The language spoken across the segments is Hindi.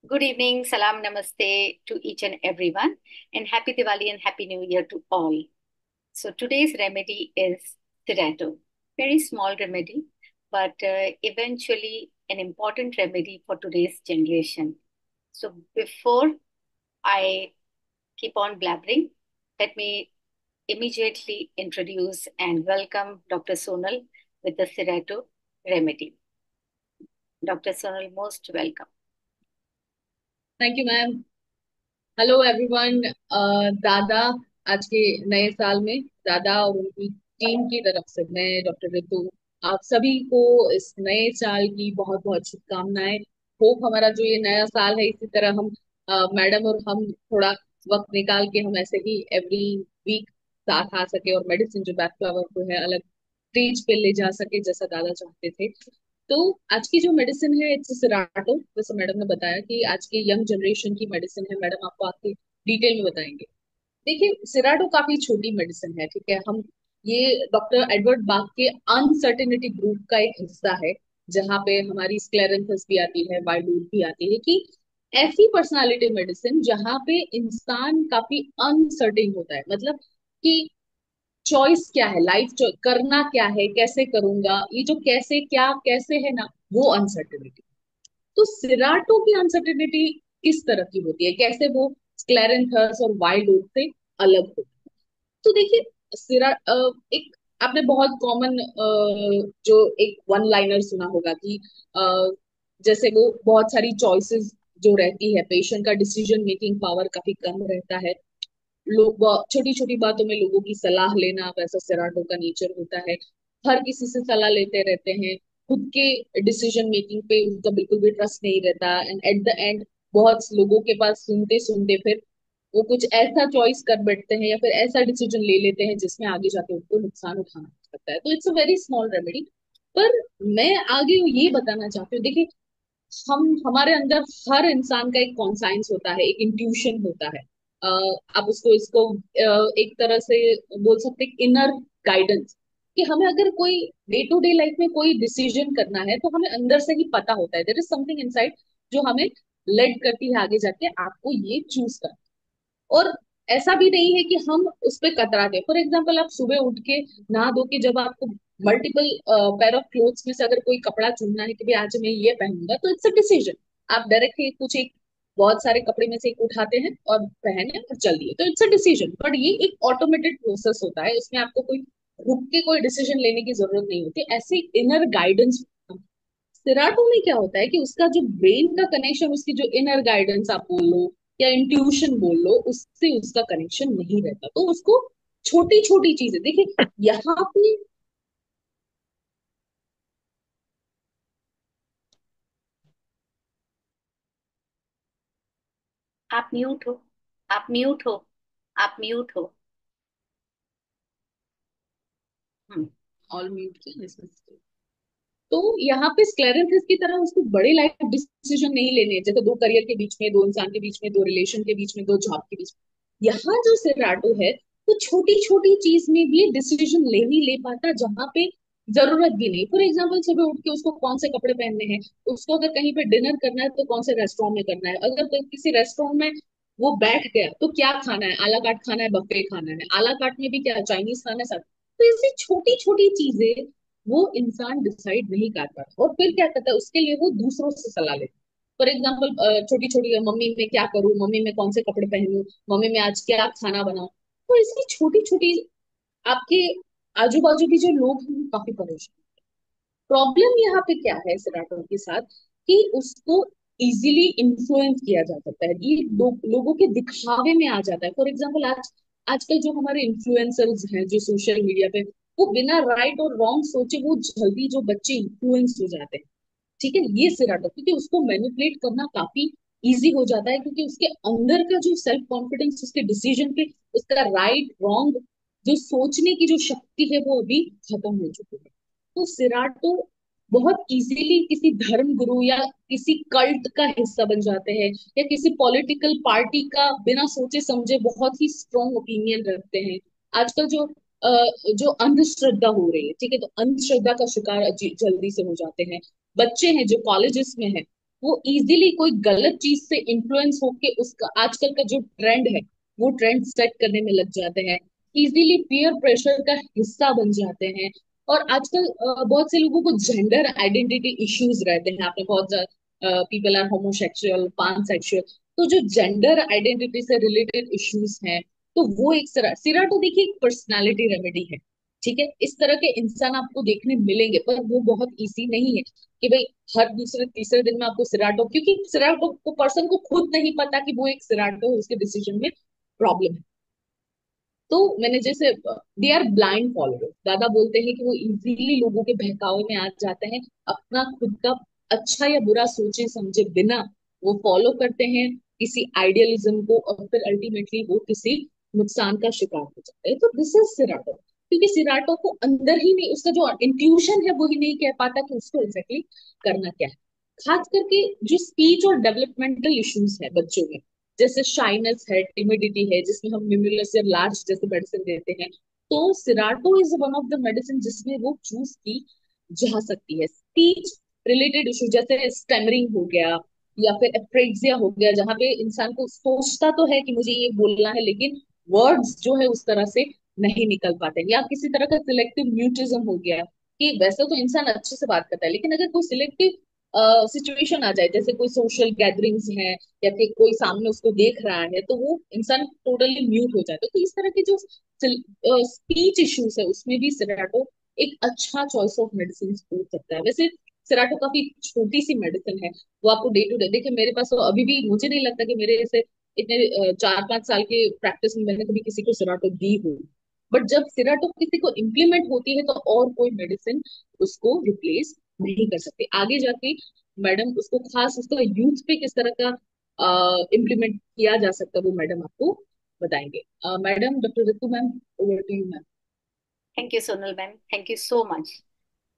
Good evening, salam, namaste to each and everyone, and happy Diwali and happy New Year to all. So today's remedy is Cerato. Very small remedy, but eventually an important remedy for today's generation. So before I keep on blabbering, let me immediately introduce and welcome Dr. Sonal with the Cerato remedy. Dr. Sonal, most welcome. Thank you ma'am. Hello everyone. दादा, आज के नए साल में दादा और उनकी टीम की तरफ से मैं डॉक्टर रितु आप सभी को इस नए साल की बहुत बहुत शुभकामनाएं। होप हमारा जो ये नया साल है इसी तरह हम मैडम और हम थोड़ा वक्त निकाल के हम ऐसे ही एवरी वीक साथ आ सके और मेडिसिन जो बैक फ्लावर को है अलग स्टेज पे ले जा सके जैसा दादा चाहते थे। तो आज की जो मेडिसिन है इट्स सिराटो। जैसे मैडम ने बताया कि आज की यंग जनरेशन की मेडिसिन है, मैडम आपको आपकी डिटेल में बताएंगे। देखिए, सिराटो काफी छोटी मेडिसिन है, ठीक है। हम ये डॉक्टर एडवर्ड बाग के अनसर्टेनिटी ग्रुप का एक हिस्सा है, जहाँ पे हमारी स्क्लेरेंथस भी आती है, वाइल्ड भी आती है, कि ऐसी पर्सनालिटी मेडिसिन जहाँ पे इंसान काफी अनसर्टेन होता है। मतलब कि चॉइस क्या है, लाइफ करना क्या है, कैसे करूंगा, ये जो कैसे क्या कैसे है ना, वो अनसर्टेनिटी। तो सिराटो की अनसर्टेनिटी किस तरह की होती है, कैसे वो स्क्लेरेंथस और वाइल्ड ओक से अलग होती है। तो देखिए, एक आपने बहुत कॉमन जो एक वन लाइनर सुना होगा कि जैसे वो बहुत सारी चॉइसेस जो रहती है, पेशेंट का डिसीजन मेकिंग पावर काफी कम रहता है। लोग छोटी छोटी बातों में लोगों की सलाह लेना, वैसा सेराटो का नेचर होता है। हर किसी से सलाह लेते रहते हैं, खुद के डिसीजन मेकिंग पे उनका बिल्कुल भी ट्रस्ट नहीं रहता, एंड एट द एंड बहुत लोगों के पास सुनते सुनते फिर वो कुछ ऐसा चॉइस कर बैठते हैं या फिर ऐसा डिसीजन ले लेते हैं जिसमें आगे जाके उनको नुकसान उठाना पड़ सकता है। तो it's a very small remedy. पर मैं आगे ये बताना चाहती हूँ, देखिए, हम हमारे अंदर हर इंसान का एक कॉन्साइंस होता है, एक इंट्यूशन होता है। आप उसको इसको एक तरह से बोल सकते हैं इनर गाइडेंस, कि हमें अगर कोई डे टू डे लाइफ में कोई डिसीजन करना है तो हमें अंदर से ही पता होता है, देयर इज समथिंग इनसाइड जो हमें लेड करती है आगे जाके आपको ये चूज करना। और ऐसा भी नहीं है कि हम उस पर कतराते। फॉर एग्जाम्पल, आप सुबह उठ के नहा धो के जब आपको मल्टीपल पेयर ऑफ क्लोथ्स में से अगर कोई कपड़ा चुनना है कि भाई आज मैं ये पहनूंगा, तो इट्स अ डिसीजन। आप डायरेक्टली कुछ एक बहुत सारे कपड़े में से एक उठाते हैं और पहने और चल दिए, तो इट्स अ डिसीजन। बट ये एक ऑटोमेटेड प्रोसेस होता है, इसमें आपको कोई रुक के कोई डिसीजन लेने की जरूरत नहीं होती, ऐसे इनर गाइडेंस। सेराटो में क्या होता है कि उसका जो ब्रेन का कनेक्शन, उसकी जो इनर गाइडेंस आप बोल लो या इंट्यूशन बोल लो, उससे उसका कनेक्शन नहीं रहता। तो उसको छोटी छोटी चीजें देखिए यहाँ पे। आप म्यूट हो, आप म्यूट हो, आप म्यूट हो। हम्म। ऑल म्यूट किया इसमें। तो यहाँ पे स्क्लेरेंसिस की तरह उसको बड़े लाइफ डिसीजन नहीं लेने हैं, जैसे दो करियर के बीच में, दो इंसान के बीच में, दो रिलेशन के बीच में, दो जॉब के बीच में। यहाँ जो सेराटो है वो छोटी छोटी चीज में भी डिसीजन ले नहीं ले पाता, जहां पे जरूरत भी नहीं। फॉर एग्जाम्पल, सुबह उठ के उसको कौन से कपड़े पहनने हैं, उसको अगर कहीं पे डिनर करना है तो कौन से रेस्टोरेंट में करना है, अगर किसी रेस्टोरेंट में वो बैठ गया तो क्या खाना है, आला काट खाना है, बफे खाना है, आला काट में भी क्या चाइनीज खाना है, सब। तो ऐसी छोटी छोटी चीजें वो इंसान डिसाइड नहीं कर पाता, और फिर क्या करता है, उसके लिए वो दूसरों से सलाह लेता है। फॉर एग्जाम्पल, छोटी छोटी, मम्मी मैं क्या करूँ, मम्मी मैं कौन से कपड़े पहनूं, मम्मी मैं आज क्या खाना बनाऊं। तो इसकी छोटी छोटी आपके आजू बाजू के जो लोग हैं वो काफी परेशान। प्रॉब्लम यहाँ पे क्या है सिराटो के साथ, कि उसको इजीली इन्फ्लुएंस किया जा सकता है, ये लोगों के दिखावे में आ जाता है। फॉर एग्जाम्पल, आजकल जो हमारे इन्फ्लुएंसर्स हैं जो सोशल मीडिया पे, वो बिना राइट और रॉन्ग सोचे वो जल्दी जो बच्चे इन्फ्लुएंस हो जाते हैं, ठीक है। ये सिराटो, क्योंकि उसको मैनिपुलेट करना काफी इजी हो जाता है, क्योंकि उसके अंदर का जो सेल्फ कॉन्फिडेंस, उसके डिसीजन पे उसका राइट रॉन्ग जो सोचने की जो शक्ति है वो अभी खत्म हो चुकी है। तो सिराटो बहुत इजीली किसी धर्म गुरु या किसी कल्ट का हिस्सा बन जाते हैं, या किसी पॉलिटिकल पार्टी का बिना सोचे समझे बहुत ही स्ट्रॉन्ग ओपिनियन रखते हैं। आजकल जो अंधश्रद्धा हो रही है, ठीक है, तो अंधश्रद्धा का शिकार जल्दी से हो जाते हैं। बच्चे हैं जो कॉलेजेस में हैं, वो इजीली कोई गलत चीज से इन्फ्लुएंस होके उसका आजकल का जो ट्रेंड है वो ट्रेंड सेट करने में लग जाते हैं, इजीली पीयर प्रेशर का हिस्सा बन जाते हैं। और आजकल बहुत से लोगों को जेंडर आइडेंटिटी इश्यूज रहते हैं। आपने बहुत पीपल आर होमोसेक्सुअल, पानसेक्सुअल, तो जो जेंडर आइडेंटिटी से रिलेटेड इश्यूज हैं, तो वो एक सिरा तो देखिए एक पर्सनालिटी रेमेडी है। ठीक है, इस तरह के इंसान आपको देखने मिलेंगे, पर वो बहुत इजी नहीं है कि भाई हर दूसरे तीसरे दिन में आपको सिराटो, क्योंकि सिराटो को पर्सन को खुद नहीं पता कि वो एक सिराटो है, उसके डिसीजन में प्रॉब्लम है। तो मैंने जैसे दे आर ब्लाइंड फॉलोअर्स, दादा बोलते हैं कि वो इजीली लोगों के बहकावे में आ जाते हैं, अपना खुद का अच्छा या बुरा सोचे समझे बिना वो फॉलो करते हैं किसी आइडियलिज्म को, और फिर अल्टीमेटली वो किसी नुकसान का शिकार हो जाते हैं। तो दिस इज सिराटो, क्योंकि सिराटो को अंदर ही नहीं, उसका जो इंट्यूशन है वो ही नहीं कह पाता कि उसको एग्जैक्टली करना क्या है। खास करके जो स्पीच और डेवलपमेंटल इश्यूज है बच्चों में, जैसे शाइनेस है, टिमिडिटी है, जिसमें हम मिमुलस या लार्ज जैसे मेडिसिन देते हैं, तो Cerato is one of the medicine जिसमें वो चूज की जा सकती है। स्पीच रिलेटेड इशू जैसे स्टेमरिंग हो गया, या फिर एफ्रेक्सिया हो गया, जहाँ पे इंसान को सोचता तो है कि मुझे ये बोलना है, लेकिन वर्ड्स जो है उस तरह से नहीं निकल पाते, या किसी तरह का सिलेक्टिव म्यूटिज्म हो गया, कि वैसे तो इंसान अच्छे से बात करता है, लेकिन अगर कोई सिलेक्टिव सिचुएशन आ जाए, जैसे कोई सोशल गैदरिंग्स है या फिर कोई सामने उसको देख रहा है, तो वो इंसान टोटली म्यूट हो जाता है। तो इस तरह के जो स्पीच इश्यूज है उसमें भी सिराटो एक अच्छा चॉइस ऑफ मेडिसिन हो सकता है। वैसे सिराटो काफी छोटी सी मेडिसिन है, वो आपको डे टू डे, देखिए मेरे पास तो अभी भी मुझे नहीं लगता कि मेरे ऐसे इतने 4-5 साल के प्रैक्टिस में मैंने कभी किसी को सिराटो दी हो। बट जब सिराटो किसी को इम्प्लीमेंट होती है तो और कोई मेडिसिन उसको रिप्लेस नहीं कर सकते आगे जाके। मैडम उसको खास उसका यूथ पे किस तरह का इम्प्लीमेंट किया जा सकता है वो मैडम आपको बताएंगे। Madam, doctor Ritu ma'am, over to you ma'am. Thank you Sonal ma'am, thank you so much.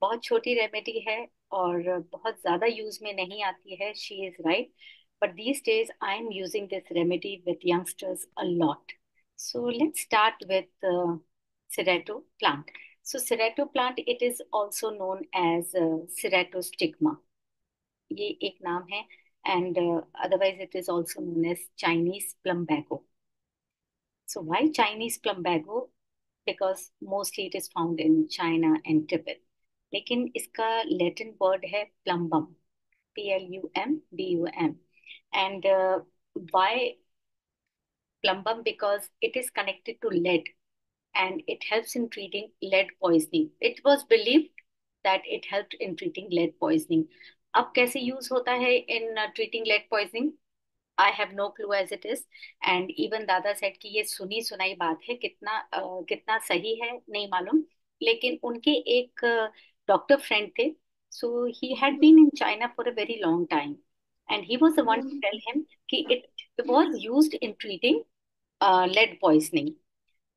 बहुत छोटी रेमेडी है और बहुत ज्यादा यूज में नहीं आती है, she is right. But these days I am using this remedy with youngsters a lot. So let's start with Cereto plant. So Cereto plant, it is also known as Ceratostigma. ये एक नाम है. And otherwise it is also known as Chinese plumbago. So why Chinese plumbago? Because mostly it is found in China and Tibet. लेकिन इसका Latin word है plumbum, Plumbum. And why plumbum? Because it is connected to lead and it helps in treating lead poisoning. It was believed that it helped in treating lead poisoning. अब कैसे यूज होता है in treating lead poisoning? I have no clue as it is. And even दादा सेड कि ये सुनी सुनाई बात है, कितना सही है नहीं मालूम. लेकिन उनके एक डॉक्टर फ्रेंड थे. So he had been in China for a very long time and he was the one to tell him कि it was used in treating lead poisoning.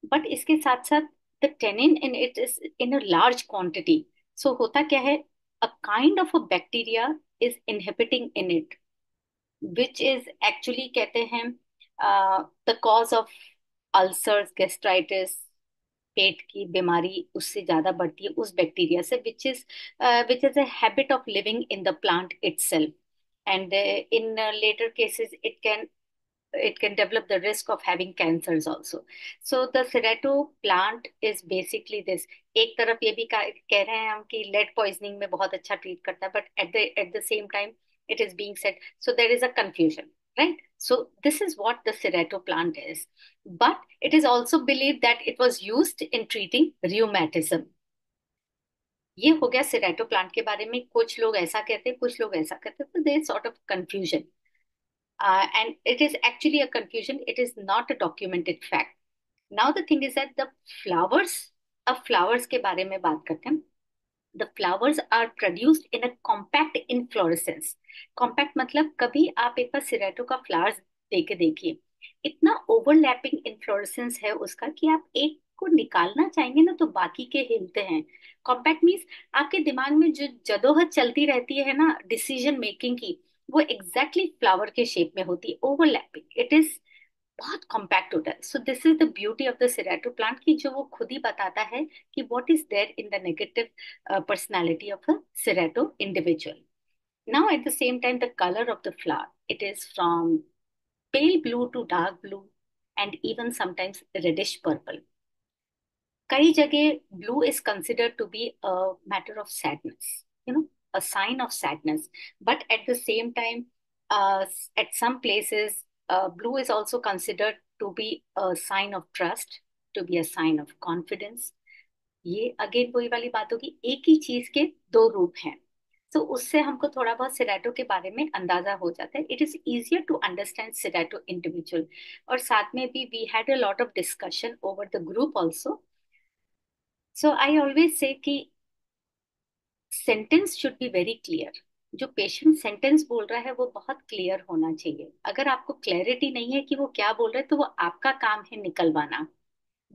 But इसके साथ साथ the tannin in it is in a large quantity. So होता क्या है, a kind of a bacteria is inhibiting in it, which is actually कहते हैं the cause of ulcers, gastritis, पेट की बीमारी उससे ज्यादा बढ़ती है उस बैक्टीरिया से, which is a habit of living in the plant itself. And in later cases it can develop the risk of having cancers also. So the Cereto plant is basically this. एक तरफ ये भी कह रहे हैं हम कि lead poisoning में बहुत अच्छा ट्रीट करता है, but at the same time it is being said, so there is a confusion, right? So this is what the Cereto plant is. But it is also believed that it was used in treating rheumatism. ये हो गया सिरेटो प्लांट के बारे में. कुछ लोग ऐसा कहते हैं, कुछ लोग ऐसा कहते हैं, तो there sort of confusion. And it is actually a confusion. It is not a documented fact. Now the thing is that the flowers, अब flowers के बारे में बात करते हैं. The flowers are produced in a compact inflorescence. Compact मतलब कभी आप एक बार सिरेटो का फ्लावर्स दे के देखिए, इतना ओवरलैपिंग इन्फ्लोरेसेंस है उसका कि आप एक को निकालना चाहेंगे ना तो बाकी के हिलते हैं. कॉम्पैक्ट मीन्स आपके दिमाग में जो जदोहद चलती रहती है ना डिसीजन मेकिंग की, वो एग्जैक्टली exactly फ्लावर के शेप में होती है. ओवरलैपिंग, इट इज बहुत कॉम्पैक्ट होता है. So this is the beauty of the Cerato plant की जो वो खुद ही बताता है कि what is there in the negative personality of a Cerato individual. Now at the same time, the color of the flower, it is from pale blue to dark blue and even sometimes reddish purple. कई जगह blue is considered to be a matter of sadness, you know, a sign of sadness. But at the same time, uh, at some places, blue is also considered to be a sign of trust, to be a sign of confidence. ये अगेन वही वाली बात होगी, एक ही चीज के दो रूप हैं. तो उससे हमको थोड़ा बहुत सिरेटो के बारे में अंदाजा हो जाता है. It is easier to understand Cerato individual. और साथ में भी we had a lot of discussion over the group also. So I always say कि sentence should be very clear. जो पेशेंट सेंटेंस बोल रहा है वो बहुत क्लियर होना चाहिए. अगर आपको क्लैरिटी नहीं है कि वो क्या बोल रहे हैं, तो वो आपका काम है निकलवाना.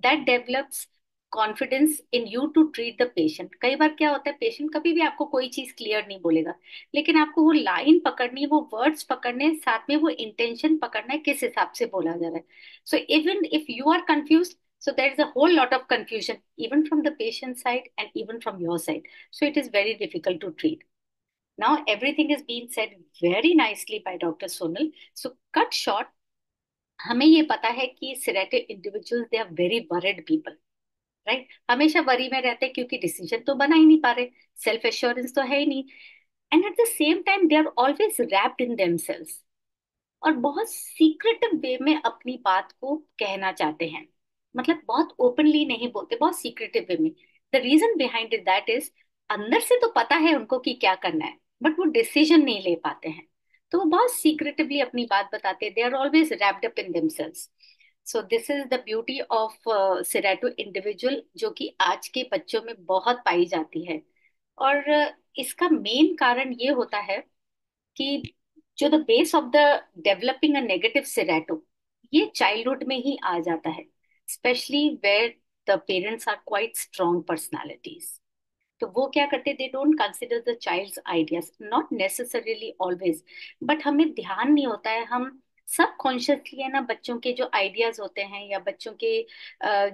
That develops confidence in you to treat the patient. कई बार क्या होता है, पेशेंट कभी भी आपको कोई चीज क्लियर नहीं बोलेगा, लेकिन आपको वो लाइन पकड़नी, वो वर्ड्स पकड़ने, साथ में वो इंटेंशन पकड़ना है, किस हिसाब से बोला जा रहा है. So even if you are confuse, so there is a whole lot of confusion even from the patient side and even from your side. So it is very difficult to treat. Now everything is being said very nicely by Dr. Sonal. So cut short, हमें ये पता है कि sedated individuals, they are very worried people, right. हमेशा वरी में रहते हैं क्योंकि डिसीजन तो बना ही नहीं पा रहे, सेल्फ एश्योरेंस तो है ही नहीं. And at the same time they are always wrapped in themselves, और बहुत सीक्रेटिव वे में अपनी बात को कहना चाहते हैं. मतलब बहुत ओपनली नहीं बोलते, बहुत सीक्रेटिव वे में. The reason behind it that is, अंदर से तो पता है उनको कि क्या करना है, बट वो डिसीजन नहीं ले पाते हैं. तो वो बहुत सीक्रेटिवली अपनी बात बताते हैं. They are always wrapped up in themselves. So this is the beauty of Cerato individual, जो कि आज के बच्चों में बहुत पाई जाती है. और इसका मेन कारण ये होता है कि जो the base of the developing a negative Cerato, ये चाइल्डहुड में ही आ जाता है, specially where the parents are quite strong personalities. तो वो क्या करते, they don't consider the child's ideas, not necessarily always, but हमें ध्यान नहीं होता है. हम सब कॉन्शियसली है ना, बच्चों के जो आइडियाज होते हैं या बच्चों के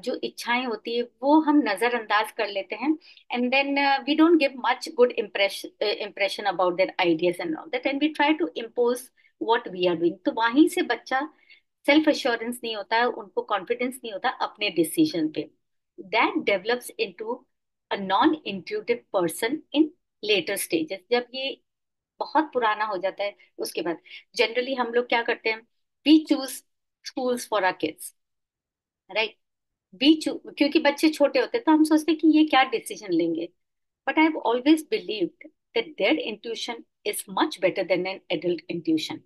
जो इच्छाएं होती है वो हम नजरअंदाज कर लेते हैं. And then we don't give much good impression about their ideas and all that, and we try to impose what we are doing. तो वहीं से बच्चा सेल्फ एश्योरेंस नहीं होता है, उनको कॉन्फिडेंस नहीं होता अपने डिसीजन पे. That develops into a non intuitive person in later stages. जब ये बहुत पुराना हो जाता है, उसके बाद जनरली हम लोग क्या करते हैं, we choose schools for our kids, right. क्योंकि बच्चे छोटे होते हैं तो हम सोचते हैं कि ये क्या डिसीजन लेंगे. But I have always believed that their intuition is much better than an adult intuition.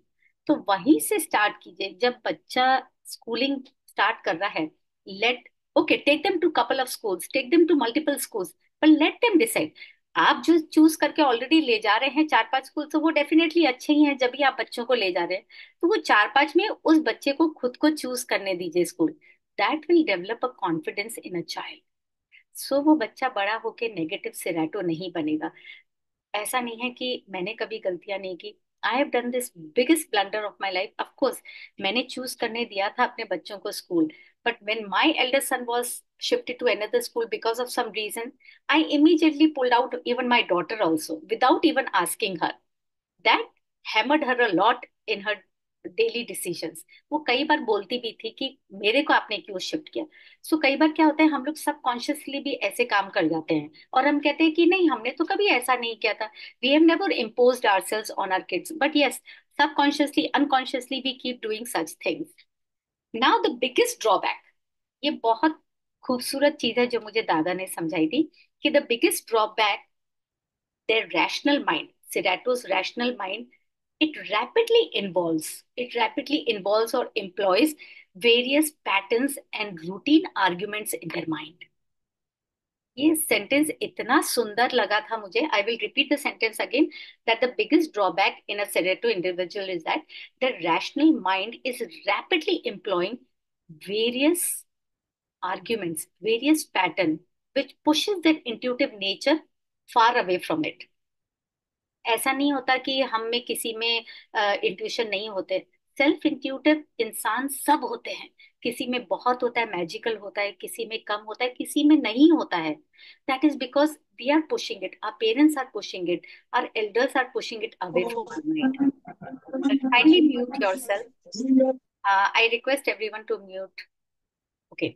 तो वहीं से स्टार्ट कीजिए. जब बच्चा स्कूलिंग स्टार्ट कर रहा है, let, okay, take them to couple of schools, take them to multiple schools, पर लेट देम डिसाइड. आप जो चूज करके ऑलरेडी ले जा रहे हैं चार पांच स्कूल, तो वो डेफिनेटली अच्छे ही हैं. जब भी आप बच्चों को ले जा रहे हैं, तो वो चार पांच में उस बच्चे को खुद को चूज करने दीजिए school. That will develop a confidence in a child. So वो बच्चा बड़ा होके नेगेटिव सिरेटो नहीं बनेगा. ऐसा नहीं है कि मैंने कभी गलतियां नहीं की. I have done this biggest blunder of my life. Of course मैंने चूज करने दिया था अपने बच्चों को school, but when my elder son was shifted to another school because of some reason, I immediately pulled out even my daughter also without even asking her. That hammered her a lot in her daily decisions. वो कई बार बोलती भी थी कि मेरे को आपने क्यों शिफ्ट किया. सो कई बार क्या होता है, हम लोग सब कॉन्शियसली भी ऐसे काम कर जाते हैं और हम कहते हैं कि नहीं, हमने तो कभी ऐसा नहीं किया था. We have never imposed ourselves on our kids, but yes, subconsciously unconsciously we keep doing such things. Now the biggest drawback, ये बहुत खूबसूरत चीज है जो मुझे दादा ने समझाई थी, कि the biggest drawback, their rational mind, Serato's rational mind, it rapidly involves or employs various patterns and routine arguments in their mind. ये सेंटेंस इतना सुंदर लगा था मुझे. I will repeat the sentence again, that the biggest drawback in a Cerato individual is that the rational mind is rapidly employing various arguments, various pattern which pushes their intuitive nature far away from it. ऐसा नहीं होता कि हम में किसी में इंट्यूशन नहीं होते. सेल्फ इंट्यूटिव इंसान सब होते हैं, किसी में बहुत होता है, मैजिकल होता है, किसी में कम होता है, किसी में नहीं होता है. That is because we are pushing it, our parents are pushing it, our elders are pushing it away from our mind. Kindly mute yourself. I request everyone to mute. Okay.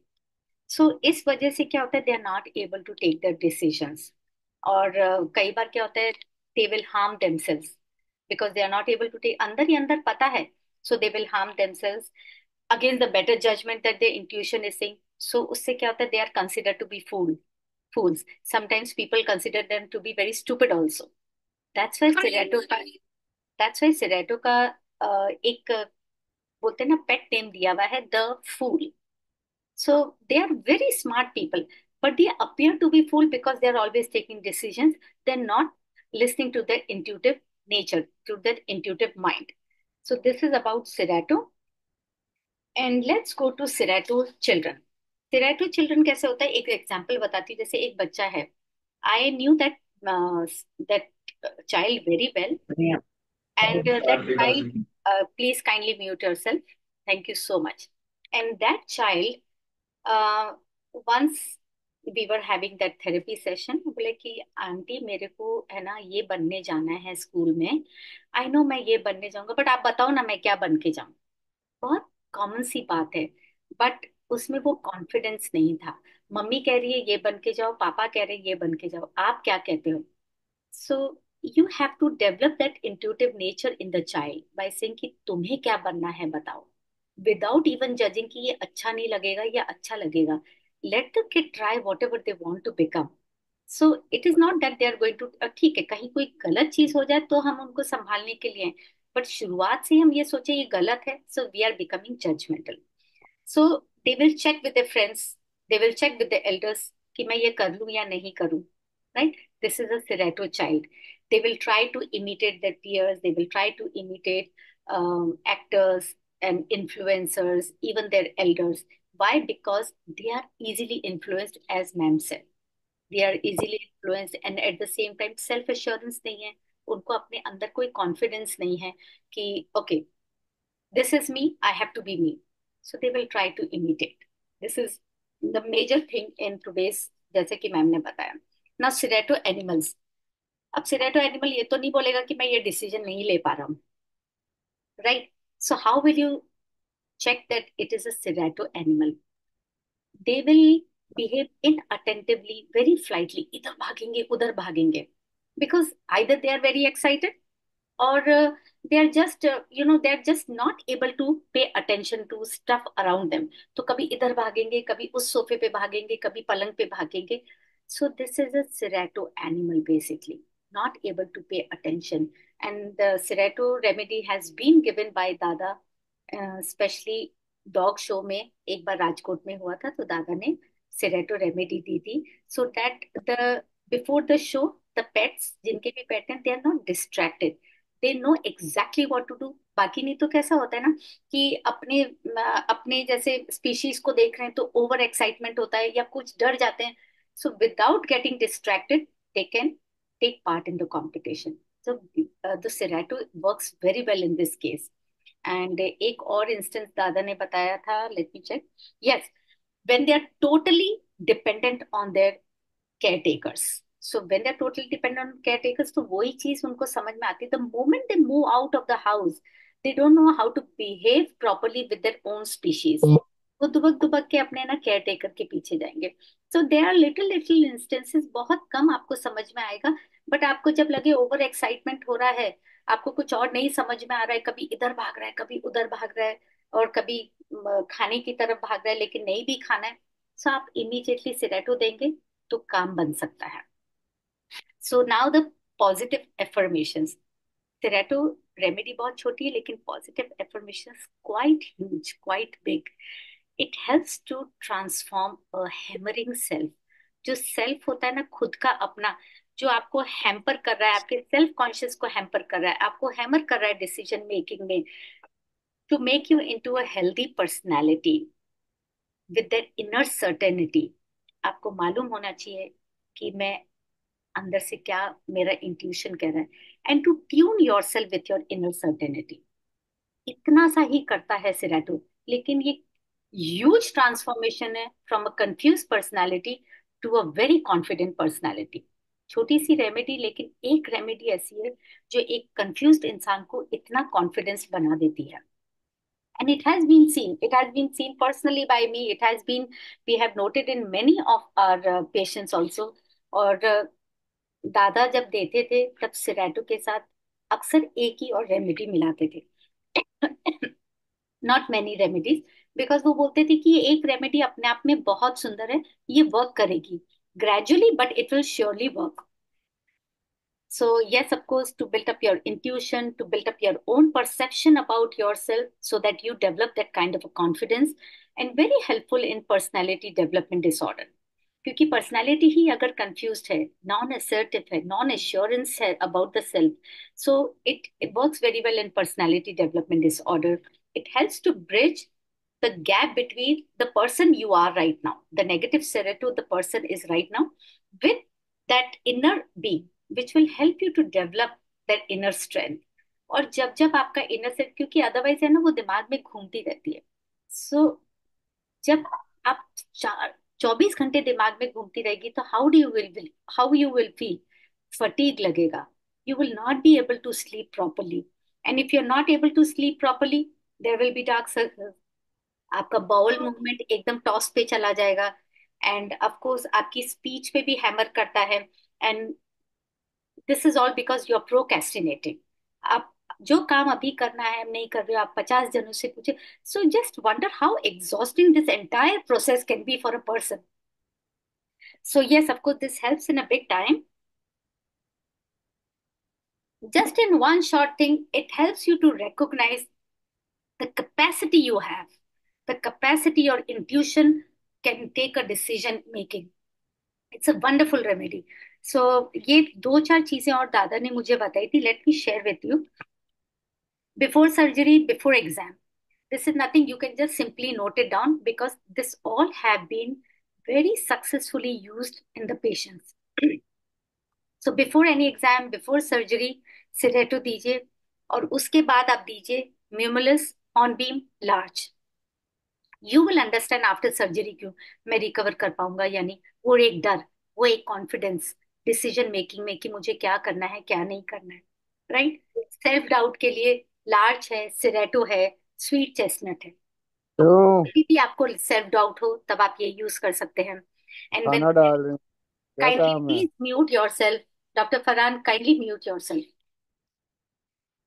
So इस वजह से क्या होता है, they are not able to take the decisions. और कई बार क्या होता है, they will harm themselves because they are not able to take, अंदर ही अंदर पता है. So they will harm themselves against the better judgement that their intuition is saying. So उससे क्या होता है, they are considered to be fools. Sometimes people consider them to be very stupid also. That's why Pareto का एक बोलते हैं ना, पेट नेम दिया हुआ है, the fool. So they are very smart people, but they appear to be fool because they are always taking decisions. They're not listening to their intuitive nature, to their intuitive mind. So this is about Serato. And let's go to Serato children. Serato children कैसे होता है, एक एग्जाम्पल बताती हूँ. जैसे एक बच्चा है, I knew that child very well. And that child, please kindly mute yourself. Thank you so much. And that child, uh, once we were having that therapy session, बोले कि आंटी मेरे को है ना ये बनने जाना है स्कूल में. आई नो मैं ये बनने जाऊंगा, बट आप बताओ ना मैं क्या बन के जाऊं. बहुत कॉमन सी बात है, बट उसमें वो कॉन्फिडेंस नहीं था. मम्मी कह रही है ये बन के जाओ, पापा कह रहे हैं ये बन के जाओ, आप क्या कहते हो. So you have to develop that intuitive nature in the child by saying कि तुम्हें क्या बनना है बताओ, विदाउट इवन जजिंग कि ये अच्छा नहीं लगेगा या अच्छा लगेगा. Let the kid try whatever they want to become. So it is not that they are going to, ठीक है कहीं कोई गलत चीज हो जाए तो हम उनको संभालने के लिए हैं, बट शुरुआत से हम ये सोचे ये गलत है, so we are becoming judgemental. So they will check with the friends, they will check with the elders कि मैं ये कर लूं या नहीं करूं. Right? This is a Pareto child. They will try to imitate their peers. They will try to imitate actors and influencers, even their elders. Why? Because they are easily influenced, as ma'am said. They are easily influenced, and at the same time, self assurance नहीं है. उनको अपने अंदर कोई कॉन्फिडेंस नहीं है कि okay, this is me, I have to be me. So they will try to imitate. This is the major thing in today's, जैसे कि मैम ने बताया. ना सिरेटो एनिमल्स. अब सिरेटो एनिमल ये तो नहीं बोलेगा कि मैं ये डिसीजन नहीं ले पा रहा हूँ, right. So how will you check that it is a Cerato animal. They will behave inattentively, very flightly, इधर भागेंगे उधर भागेंगे, because either they are very excited or they are just they are just not able to pay attention to stuff around them. तो कभी इधर भागेंगे, कभी उस सोफे पे भागेंगे, कभी पलंग पे भागेंगे. So this is a Serato animal basically, not able to pay attention. And the Serato remedy has been given by Dada, especially dog show में. एक बार राजकोट में हुआ था तो दादा ने सिरेटो रेमेडी दी थी, so that the before the show the pets, जिनके भी पेट हैं, they are not distracted, they know exactly what to do. बाकी नहीं तो कैसा होता है ना कि अपने अपने जैसे स्पीशीज को देख रहे हैं तो ओवर एक्साइटमेंट होता है या कुछ डर जाते हैं. So without getting distracted they can take part in the competition. So the Cerato works very well in this case. And एक और इंस्टेंस दादा ने बताया था, let me check. Yes, when they are totally dependent on their caretakers. So when they're totally dependent on caretakers, तो वही चीज उनको समझ में आती है. The moment they move out of the house, they don't know how to behave properly with their own species. वो दुबक दुबक के अपने ना केयर टेकर के पीछे जाएंगे. So there are little little instances, बहुत कम आपको समझ में आएगा, बट आपको जब लगे ओवर एक्साइटमेंट हो रहा है, आपको कुछ और नहीं समझ में आ रहा है, कभी इधर भाग रहा है कभी उधर भाग रहा है, और कभी खाने की तरफ भाग रहा है लेकिन नहीं भी खाना है, सो आप इमीडिएटली सिरेटो देंगे तो काम बन सकता है. So now the positive affirmations. Cerato remedy बहुत छोटी है लेकिन positive affirmations quite huge, quite big. It helps to transform a hammering self. जो सेल्फ होता है ना खुद का अपना, जो आपको हैम्पर कर रहा है, आपके सेल्फ कॉन्शियस को हैम्पर कर रहा है, आपको हैमर कर रहा है डिसीजन मेकिंग में, to make you into a healthy personality with that inner certainty. आपको मालूम होना चाहिए कि मैं अंदर से क्या, मेरा इंट्यूशन कह रहा है, and to tune your self with your inner certainty. इतना सा ही करता है सिरेटो, लेकिन ये ह्यूज ट्रांसफॉर्मेशन है from a confuse personality to a very confident personality. छोटी सी रेमेडी, लेकिन एक रेमेडी ऐसी है जो एक कंफ्यूज्ड इंसान को इतना कॉन्फिडेंस बना देती है। And it has been seen personally by me. We have noted in many of our patients also. और दादा जब देते थे तब सिरेटो के साथ अक्सर एक ही और रेमेडी मिलाते थे, नॉट मेनी रेमेडीज। बिकॉज वो बोलते थे कि ये एक रेमेडी अपने आप में बहुत सुंदर है, ये वर्क करेगी gradually, but it will surely work. So, yes, of course, to build up your intuition, to build up your own perception about yourself so that you develop that kind of a confidence, and very helpful in personality development disorder. क्योंकि पर्सनालिटी ही अगर कंफ्यूज्ड है, नॉन असर्टिव है, नॉन एश्योरेंस है about the self, so it works very well in personality development disorder. It helps to bridge the gap between the person you are right now, the negative serotonin the person is right now, with that inner being, which will help you to develop that inner strength. और जब जब आपका इनर सेल्फ, क्योंकि अदरवाइज है ना, वो दिमाग में घूमती रहती है। सो जब आप 24 घंटे दिमाग में घूमती रहेगी तो how you will feel? Fatigue लगेगा, you will not be able to sleep properly, and if you are not able to sleep properly, there will be dark circle, आपका बाउल मूवमेंट एकदम टॉस पे चला जाएगा, एंड ऑफ कोर्स आपकी स्पीच पे भी हैमर करता है। And this is all because you are procrastinating. आप जो काम अभी करना है नहीं कर रहे हो, आप 50 जनों से पूछे। So just wonder how exhausting this entire process can be for a person. So yes, of course, this helps in a big time. Just in one short thing, it helps you to recognize the capacity you have, the capacity your intuition can take a decision making. It's a wonderful remedy. So ये दो चार चीजें और दादा ने मुझे बताई थी. Let me share with you. Before surgery, before exam. This is nothing, you can just simply note it down because this all have been very successfully used in the patients. So before any exam, before surgery, सिरेटो दीजिए, और उसके बाद आप दीजिए Mimulus hornbeam larch. You will understand after surgery क्यों मैं रिकवर कर पाऊंगा या नहीं. वो एक डर, वो एक कॉन्फिडेंस डिसीजन मेकिंग में कि मुझे क्या करना है क्या नहीं करना है, राइट. सेल्फ डाउट के लिए लार्ज है, सिरेटो है, स्वीट चेस्टनट है. तो कभी भी आपको सेल्फ डाउट हो तब आप ये यूज कर सकते हैं. एंड खाना डाल रहे हैं, क्या काइंडली काम है? Please mute yourself. Doctor Farhan, kindly mute yourself.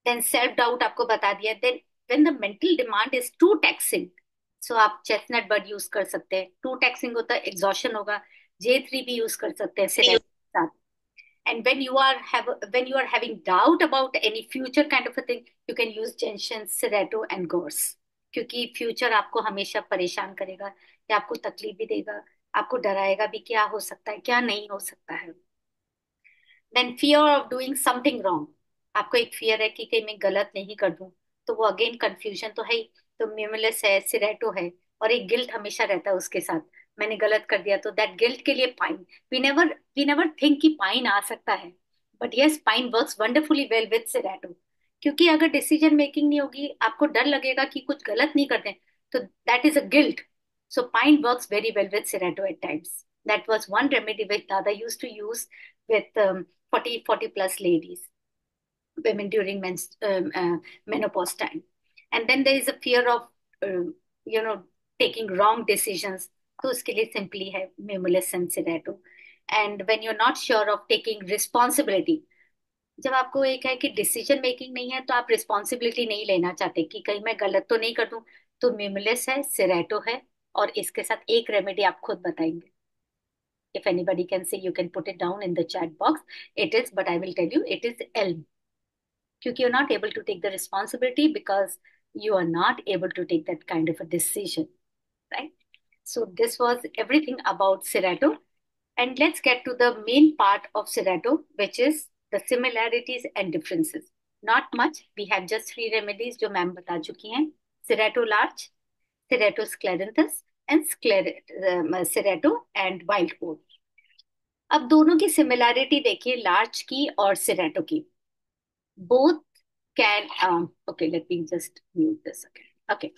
Then self doubt आपको बता दिया. Then when the mental demand is too taxing, so आप चेस्टनट बर्ड यूज कर सकते हैं. टू टैक्सिंग होता है, एग्जॉशन होगा, J3 भी यूज कर सकते हैं सिरेट के साथ. And when you are having doubt about any future kind of a thing, you can use Gentian, Ciretto and Gorse. क्योंकि फ्यूचर आपको हमेशा परेशान करेगा या आपको तकलीफ भी देगा, आपको डराएगा भी, क्या हो सकता है क्या नहीं हो सकता है. Then fear of doing something wrong. आपको एक फियर है कि कहीं मैं गलत नहीं कर दूं, तो वो अगेन कंफ्यूजन तो है ही. तो म्यूमुलस है, सिरेटो है, और एक गिल्ट हमेशा रहता है उसके साथ, मैंने गलत कर दिया. तो दैट गिल्ट के लिए पाइन, वी नेवर थिंक कि पाइन आ सकता है, but yes, pine works wonderfully well with Cerato. क्योंकि अगर डिसीजन मेकिंग नहीं होगी, आपको डर लगेगा कि कुछ गलत नहीं करते, तो that is a guilt. So pine works very well with Cerato at times. That was one remedy which Dada used to use with 40 plus ladies, women during menopause time. And then there is a fear of, uh, you know, taking wrong decisions. तो उसके लिए सिंपली है Mimulus and Cerato. And when you are not sure of taking responsibility, जब आपको एक है कि डिसीजन मेकिंग नहीं है तो आप रिस्पॉन्सिबिलिटी नहीं लेना चाहते कि कहीं मैं गलत तो नहीं कर दूं, तो म्यूमुलस है, सिरेटो है, और इसके साथ एक रेमेडी आप खुद बताएंगे. If anybody can say, you can put it down in the chat box. It is, but I will tell you, it is elm. Because you're not able to take the responsibility because you are not able to take that kind of a decision, right? So this was everything about Serato. And let's get to the main part of Serato, which is the similarities and differences. Not much. We have just three remedies जो मैम बता चुकी हैं. Serato large, Serato scleranthus, and Serato and wild oat. अब दोनों की सिमिलैरिटी देखिए, लार्ज की और सिरेटो की. Both can Okay, let me just mute this again. Okay.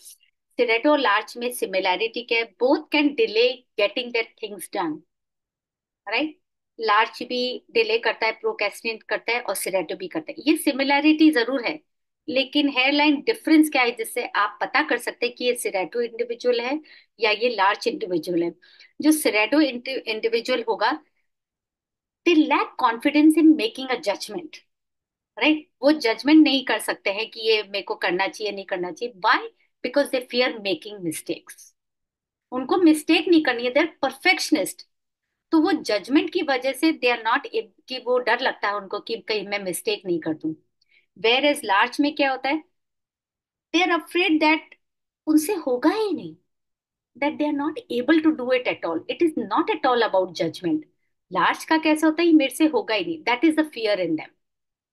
Sereto और लार्च में सिमिलैरिटी क्या है? Both can delay getting their things done, right? Larch भी डिले करता है, प्रोक्रेस्टिनेट करता है, और सिरेटो भी करता है। ये सिमिलैरिटी जरूर है, लेकिन हेयरलाइन डिफरेंस क्या है जिससे आप पता कर सकते हैं कि ये सिरेटो इंडिविजुअल है या ये लार्च इंडिविजुअल है? जो सिरेटो इंडिविजुअल होगा, they lack confidence in making a judgement, right? वो जजमेंट नहीं कर सकते हैं कि ये मेरे को करना चाहिए नहीं करना चाहिए। Why? Because they fear making mistakes. उनको मिस्टेक नहीं करनी है, दे आर परफेक्शनिस्ट। तो वो जजमेंट की वजह से दे आर नॉट, कि वो डर लगता है उनको कि कहीं मैं मिस्टेक नहीं कर दूं। वेयर एज लार्ज में क्या होता है? दे आर अफ्रेड दैट उनसे होगा ही नहीं, that they are not able to do it at all. It is not at all about judgement. Larch का कैसा होता है? ये मेरे से होगा ही नहीं, that is the fear in them.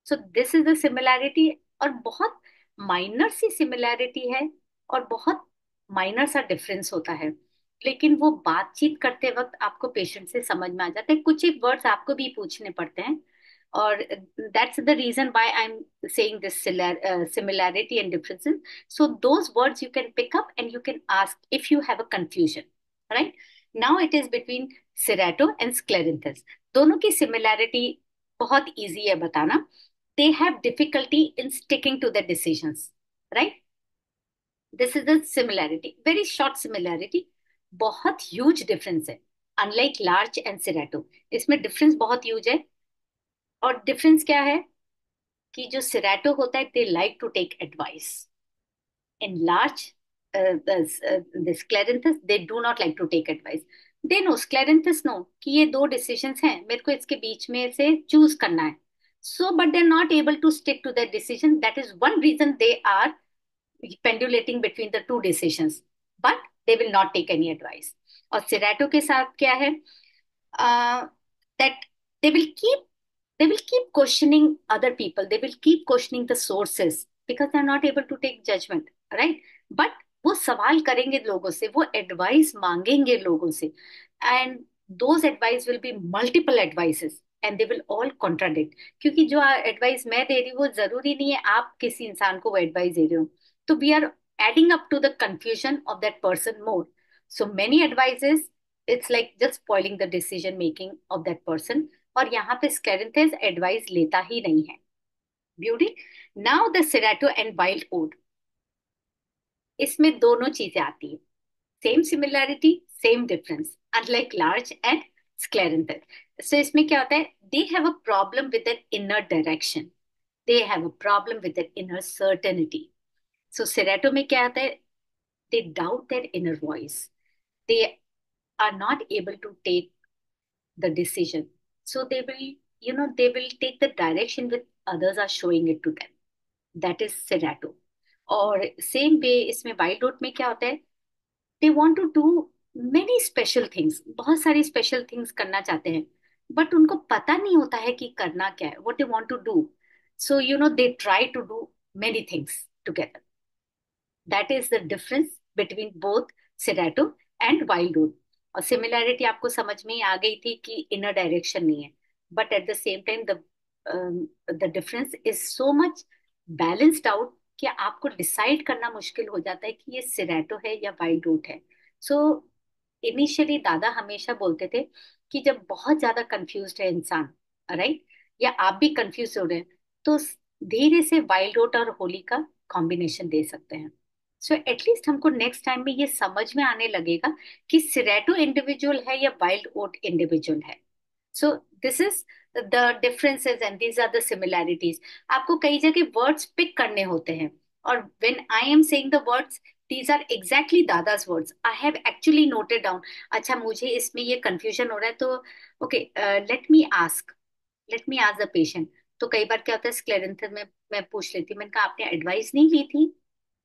So this is the similarity. और बहुत माइनर सी सिमिलैरिटी है, और बहुत माइनर सा डिफरेंस होता है, लेकिन वो बातचीत करते वक्त आपको पेशेंट से समझ में आ जाता है। कुछ एक वर्ड्स आपको भी पूछने पड़ते हैं, और that's the reason why I am saying this similarity and differences. So those words you can pick up and you can ask if you have a confusion, right? Now it is between Cerato and Scleranthus. दोनों की सिमिलैरिटी बहुत इजी है बताना। They have difficulty in sticking to their decisions, right? This is the similarity, very short similarity। बहुत huge difference है, unlike large and Cerato। इसमें difference बहुत huge है। और difference क्या है? कि जो Cerato होता है, they like to take advice। In large, the Scleranthus, they do not like to take advice। They know, Scleranthus know कि ये दो decisions हैं, मेरे को इसके बीच में से choose करना है। So, but they're not able to stick to their decision। That is one reason they are pendulating between the two decisions, but they will not take any advice। और Cerato के साथ क्या है? uh, that they will keep they will keep questioning other people, they will keep questioning the sources because they are not able to take judgment, right? But वो सवाल करेंगे लोगों से, वो एडवाइस मांगेंगे लोगों से, and those advice will be multiple advices and they will all contradict. क्योंकि जो एडवाइस मैं दे रही हूँ वो जरूरी नहीं है आप किसी इंसान को वो एडवाइस दे रहे हो। तो we are adding up to the confusion of that person more. So many advices, it's like just spoiling the decision making of that person. और यहाँ पे स्केरेंथेस एडवाइस लेता ही नहीं है। Beauty. Now the cerato and wild oat, इसमें दोनों चीजें आती है, same similarity same difference, unlike larch and scleranthus. So इसमें क्या होता है? They have a problem with that inner direction, they have a problem with that inner certainty. So cerato में क्या आता है? They doubt their inner voice, they are not able to take the decision. So they will, they will take the direction with others are showing it to them. That is Serato। और सेम वे इसमें वाइल्ड ओट में क्या होता है? They want to do many special things, बहुत सारी स्पेशल थिंग्स करना चाहते हैं, बट उनको पता नहीं होता है कि करना क्या है, what they want to do. So they try to do many things together. That is the difference between both cerato and wild wood. और सिमिलैरिटी आपको समझ में ही आ गई थी कि इनर डायरेक्शन नहीं है, but at the same time the difference is so much balanced out कि आपको डिसाइड करना मुश्किल हो जाता है कि ये सेराटो है या वाइल्ड वुड है। सो इनिशियली दादा हमेशा बोलते थे कि जब बहुत ज्यादा कंफ्यूज है इंसान, राइट, या आप भी कंफ्यूज हो रहे हैं, तो धीरे से वाइल्ड वुड और होली का कॉम्बिनेशन दे सकते हैं। सो एटलीस्ट हमको नेक्स्ट टाइम में ये समझ में आने लगेगा कि सिरेटो इंडिविजुअल है या वाइल्ड ओट इंडिविजुअल है। So this is the differences and these are the similarities. आपको कई जगह वर्ड्स पिक करने होते हैं, और when I am saying the words, these are exactly दादाज words, I have actually noted down. अच्छा, मुझे इसमें ये कंफ्यूजन हो रहा है, तो okay, let me ask the patient. तो कई बार क्या होता है, स्क्लेरेंथर में मैं पूछ लेती, मैंने कहा आपने एडवाइस नहीं ली थी?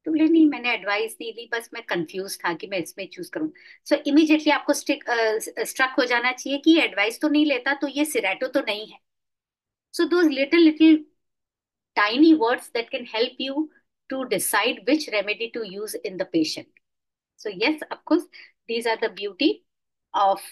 तो बोले नहीं, मैंने एडवाइस नहीं ली, बस मैं कंफ्यूज था कि मैं इसमें चूज करूं। सो इमीडिएटली आपको स्ट्रक हो जाना चाहिए कि एडवाइस तो नहीं लेता, तो ये सिरेटो तो नहीं है। So those little little tiny words that can help you to decide which remedy to use in the patient. So yes, of course, these are the beauty of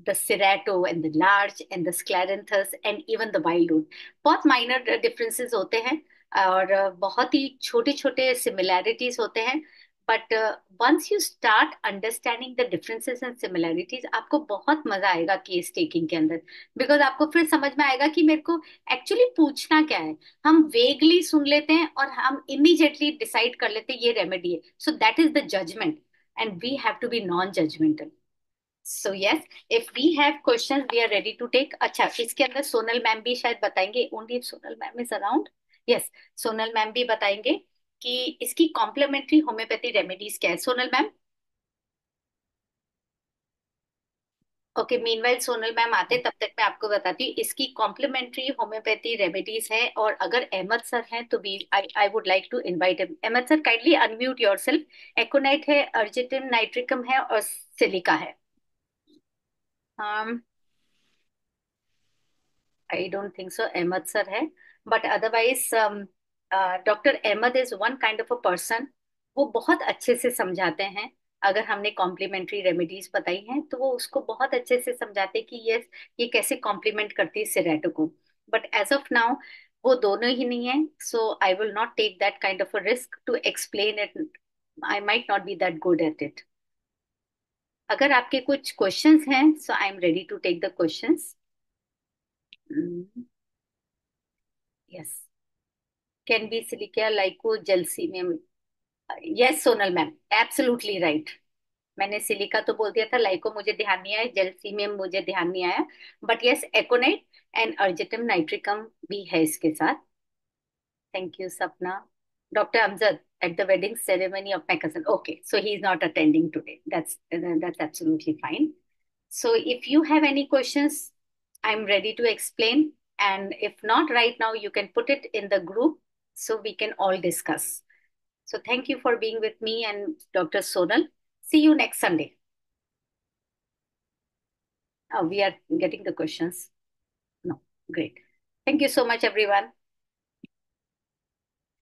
the Cerato and the large and the Scleranthus and even the wildwood. बहुत माइनर डिफरेंसेस होते हैं और बहुत ही छोटे छोटे सिमिलैरिटीज होते हैं, but once you start understanding the differences and similarities आपको बहुत मजा आएगा केस टेकिंग के अंदर, बिकॉज आपको फिर समझ में आएगा कि मेरे को एक्चुअली पूछना क्या है। हम वेगली सुन लेते हैं और हम इमीडिएटली डिसाइड कर लेते हैं ये रेमेडी है, so that is the judgement and we have to be non judgemental. So yes, if we have questions we are ready to take. अच्छा, इसके अंदर सोनल मैम भी शायद बताएंगे, only if Sonal ma'am is around. Yes, Sonal ma'am भी बताएंगे कि इसकी कॉम्प्लीमेंट्री होम्योपैथी रेमेडीज क्या है। Sonal ma'am, okay, meanwhile Sonal ma'am आते तब तक मैं आपको बताती हूँ इसकी कॉम्प्लीमेंट्री होम्योपैथी रेमेडीज है। और अगर अहमद सर हैं तो भी I I would like to invite him. Ahmed sir, kindly unmute yourself. Aconite है, अर्जिटिन नाइट्रिकम है और सिलिका है। I don't think so Ahmed sir है, but otherwise doctor Ahmed is one kind of a person, वो बहुत अच्छे से समझाते हैं। अगर हमने कॉम्प्लीमेंट्री रेमेडीज बताई हैं तो वो उसको बहुत अच्छे से समझाते हैं कि ये कैसे कॉम्प्लीमेंट करती है सिरेटो को। बट एज ऑफ नाउ वो दोनों ही नहीं है, so I will not take that kind of a risk to explain it. I might not be that good at it. अगर आपके कुछ क्वेश्चंस हैं so I am ready to take the questions. Yes, can be silica lyco jealousy में। Yes Sonal ma'am, absolutely right. मैंने सिलिका तो बोल दिया था, लाइको मुझे ध्यान नहीं आया, जेलसी में मुझे ध्यान नहीं आया, बट यस एकोनाइट एंड अर्जिटम नाइट्रिकम भी है इसके साथ। थैंक यू सपना। Doctor Amjad at the wedding ceremony of my cousin. Okay, so he is not attending today. That's absolutely fine. So if you have any questions, I'm ready to explain. And if not right now, you can put it in the group so we can all discuss. So thank you for being with me and Dr. Sonal. See you next Sunday. Oh, we are getting the questions. No, great. Thank you so much, everyone.